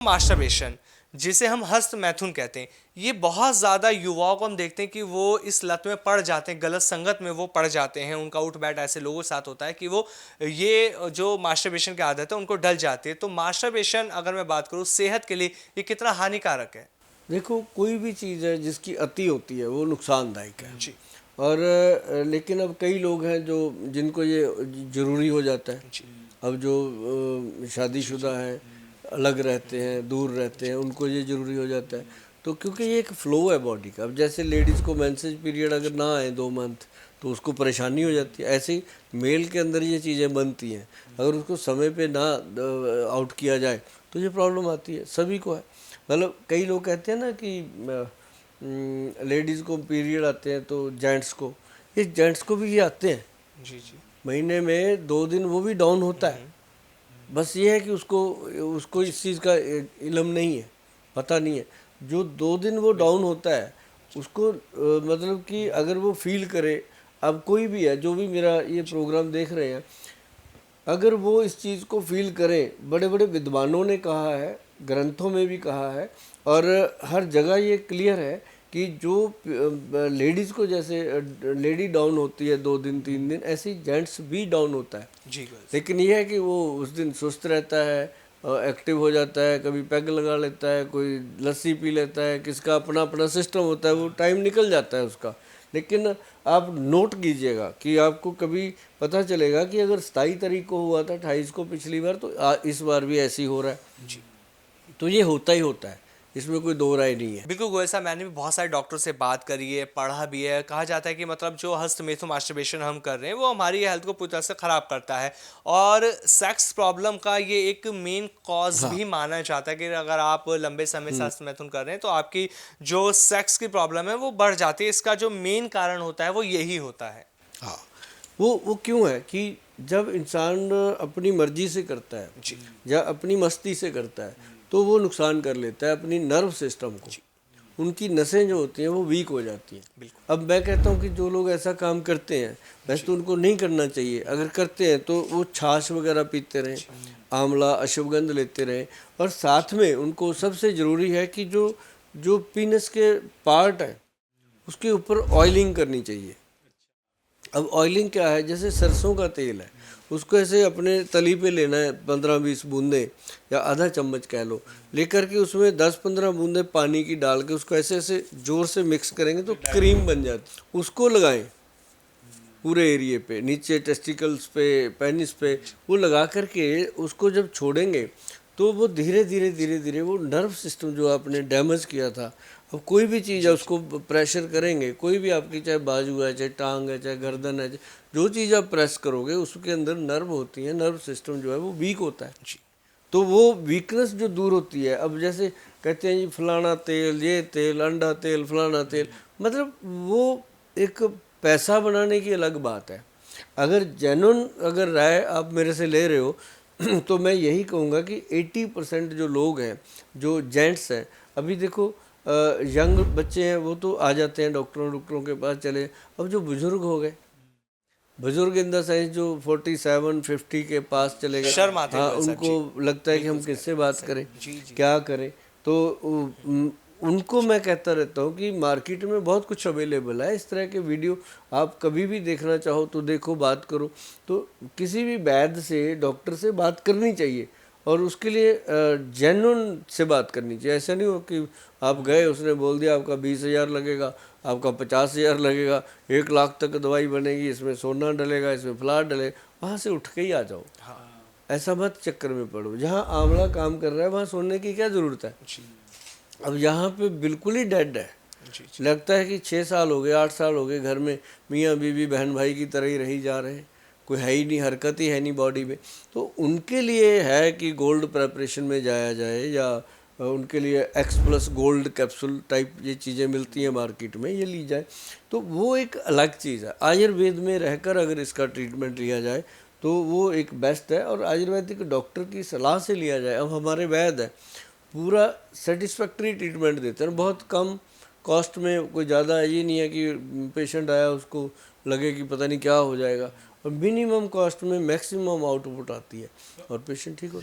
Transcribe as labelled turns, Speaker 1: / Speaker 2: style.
Speaker 1: Masturbation, जिसे हम हस्त मैथुन कहते हैं, ये बहुत ज़्यादा युवाओं को हम देखते हैं कि वो इस लत में पड़ जाते हैं, गलत संगत में वो पड़ जाते हैं। उनका उठ बैठ ऐसे लोगों के साथ होता है कि वो ये जो मास्टरबेशन की आदत है उनको डल जाती है। तो मास्टरबेशन अगर मैं बात करूँ सेहत के लिए ये कितना हानिकारक है?
Speaker 2: देखो, कोई भी चीज़ है जिसकी अति होती है वो नुकसानदायक है।
Speaker 1: जी।
Speaker 2: और लेकिन अब कई लोग हैं जो जिनको ये ज़रूरी हो जाता है।
Speaker 1: जी।
Speaker 2: अब जो शादीशुदा हैं, अलग रहते हैं, दूर रहते हैं, उनको ये ज़रूरी हो जाता है। तो क्योंकि ये एक फ़्लो है बॉडी का। अब जैसे लेडीज़ को मेंसेस पीरियड अगर ना आए 2 मंथ तो उसको परेशानी हो जाती है। ऐसे ही मेल के अंदर ये चीज़ें बनती हैं, अगर उसको समय पे ना आउट किया जाए तो ये प्रॉब्लम आती है, सभी को है। मतलब कई लोग कहते हैं ना कि लेडीज़ को पीरियड आते हैं तो जेंट्स को, ये जेंट्स को भी ये आते हैं।
Speaker 1: जी। जी।
Speaker 2: महीने में 2 दिन वो भी डाउन होता है। बस ये है कि उसको उसको इस चीज़ का इल्म नहीं है, पता नहीं है। जो 2 दिन वो डाउन होता है उसको मतलब कि अगर वो फील करे, अब कोई भी है जो भी मेरा ये प्रोग्राम देख रहे हैं, अगर वो इस चीज़ को फील करें, बड़े बड़े विद्वानों ने कहा है, ग्रंथों में भी कहा है, और हर जगह ये क्लियर है कि जो लेडीज़ को जैसे लेडी डाउन होती है 2 दिन 3 दिन, ऐसे ही जेंट्स भी डाउन होता है।
Speaker 1: जी।
Speaker 2: लेकिन ये है कि वो उस दिन सुस्त रहता है, एक्टिव हो जाता है, कभी पैग लगा लेता है, कोई लस्सी पी लेता है, किसका अपना अपना सिस्टम होता है, वो टाइम निकल जाता है उसका। लेकिन आप नोट कीजिएगा कि आपको कभी पता चलेगा कि अगर 27 तारीख को हुआ था, 28 को पिछली बार, तो इस बार भी ऐसे ही हो रहा है।
Speaker 1: जी।
Speaker 2: तो ये होता ही होता है, इसमें कोई दो राय नहीं है।
Speaker 1: बिल्कुल गोयल साहब, मैंने भी बहुत सारे डॉक्टर से बात करी है, पढ़ा भी है। कहा जाता है कि मतलब जो हस्तमेथो मास्टरबेशन हम कर रहे हैं वो हमारी हेल्थ को पूरी तरह से ख़राब करता है, और सेक्स प्रॉब्लम का ये एक मेन कॉज
Speaker 2: हाँ।
Speaker 1: भी माना जाता है कि अगर आप लंबे समय से हस्तमैथुन कर रहे हैं तो आपकी जो सेक्स की प्रॉब्लम है वो बढ़ जाती है। इसका जो मेन कारण होता है वो यही होता है।
Speaker 2: हाँ, वो क्यों है कि जब इंसान अपनी मर्जी से करता है
Speaker 1: जी।
Speaker 2: या अपनी मस्ती से करता है तो वो नुकसान कर लेता है अपनी नर्व सिस्टम को।
Speaker 1: जी।
Speaker 2: उनकी नसें जो होती हैं वो वीक हो जाती हैं।
Speaker 1: बिल्कुल।
Speaker 2: अब मैं कहता हूँ कि जो लोग ऐसा काम करते हैं, वैसे तो उनको नहीं करना चाहिए। अगर करते हैं तो वो छाछ वगैरह पीते रहें, आंवला अश्वगंध लेते रहें, और साथ में उनको सबसे ज़रूरी है कि जो जो पीनस के पार्ट हैं उसके ऊपर ऑयलिंग करनी चाहिए। अब ऑयलिंग क्या है, जैसे सरसों का तेल है, उसको ऐसे अपने तली पे लेना है 15-20 बूंदे या आधा चम्मच कह लो, लेकर के उसमें 10-15 बूंदे पानी की डाल के उसको ऐसे ऐसे जोर से मिक्स करेंगे तो क्रीम बन जाती। उसको लगाएं पूरे एरिए पे, नीचे टेस्टिकल्स पे, पेनिस पे, वो लगा करके उसको जब छोड़ेंगे तो वो धीरे धीरे धीरे धीरे वो नर्व सिस्टम जो आपने डैमेज किया था, अब कोई भी चीज़ है उसको प्रेशर करेंगे, कोई भी आपकी चाहे बाजू है, चाहे टांग है, चाहे गर्दन है, जो चीज़ आप प्रेस करोगे उसके अंदर नर्व होती है, नर्व सिस्टम जो है वो वीक होता है।
Speaker 1: जी।
Speaker 2: तो वो वीकनेस जो दूर होती है, अब जैसे कहते हैं जी फलाना तेल, ये तेल, अंडा तेल, फलाना तेल, मतलब वो एक पैसा बनाने की अलग बात है। अगर जेन्युइन अगर राय आप मेरे से ले रहे हो तो मैं यही कहूँगा कि 80% जो लोग हैं, जो जेंट्स हैं, अभी देखो यंग बच्चे हैं वो तो आ जाते हैं डॉक्टरों के पास चले। अब जो बुजुर्ग हो गए, बुजुर्ग इन द सेंस जो 47-50 के पास चले गए,
Speaker 1: शर्म आते हैं
Speaker 2: हाँ,
Speaker 1: गोयल साहब।
Speaker 2: उनको
Speaker 1: जी।
Speaker 2: लगता है कि
Speaker 1: बिल्कुल
Speaker 2: हम किससे बात करें,
Speaker 1: जी। जी।
Speaker 2: क्या करें। तो उनको मैं कहता रहता हूँ कि मार्केट में बहुत कुछ अवेलेबल है, इस तरह के वीडियो आप कभी भी देखना चाहो तो देखो, बात करो। तो किसी भी वैद्य से, डॉक्टर से बात करनी चाहिए, और उसके लिए जेन्युइन से बात करनी चाहिए। ऐसा नहीं हो कि आप गए, उसने बोल दिया आपका 20,000 लगेगा, आपका 50,000 लगेगा, 1 लाख तक दवाई बनेगी, इसमें सोना डलेगा, इसमें फ्लार डलेगा, वहाँ से उठ के ही आ जाओ। ऐसा मत चक्कर में पड़ो। जहाँ आंवला काम कर रहा है वहाँ सोने की क्या ज़रूरत है।
Speaker 1: जी।
Speaker 2: अब यहाँ पे बिल्कुल ही डेड है।
Speaker 1: जी।
Speaker 2: लगता है कि 6 साल हो गए, 8 साल हो गए, घर में मियाँ बीवी बहन भाई की तरह ही रही जा रहे हैं, कोई है ही नहीं, हरकत ही है नहीं बॉडी में। तो उनके लिए है कि गोल्ड प्रेपरेशन में जाया जाए, या उनके लिए X+ गोल्ड कैप्सूल टाइप ये चीज़ें मिलती हैं मार्केट में, ये ली जाए। तो वो एक अलग चीज़ है। आयुर्वेद में रहकर अगर इसका ट्रीटमेंट लिया जाए तो वो एक बेस्ट है, और आयुर्वेदिक डॉक्टर की सलाह से लिया जाए। अब हमारे वैद्य है, पूरा सेटिस्फैक्ट्री ट्रीटमेंट देते हैं, बहुत कम कॉस्ट में, कोई ज़्यादा ये नहीं है कि पेशेंट आया उसको लगे कि पता नहीं क्या हो जाएगा, और मिनिमम कॉस्ट में मैक्सिमम आउटपुट आती है और पेशेंट ठीक होता है।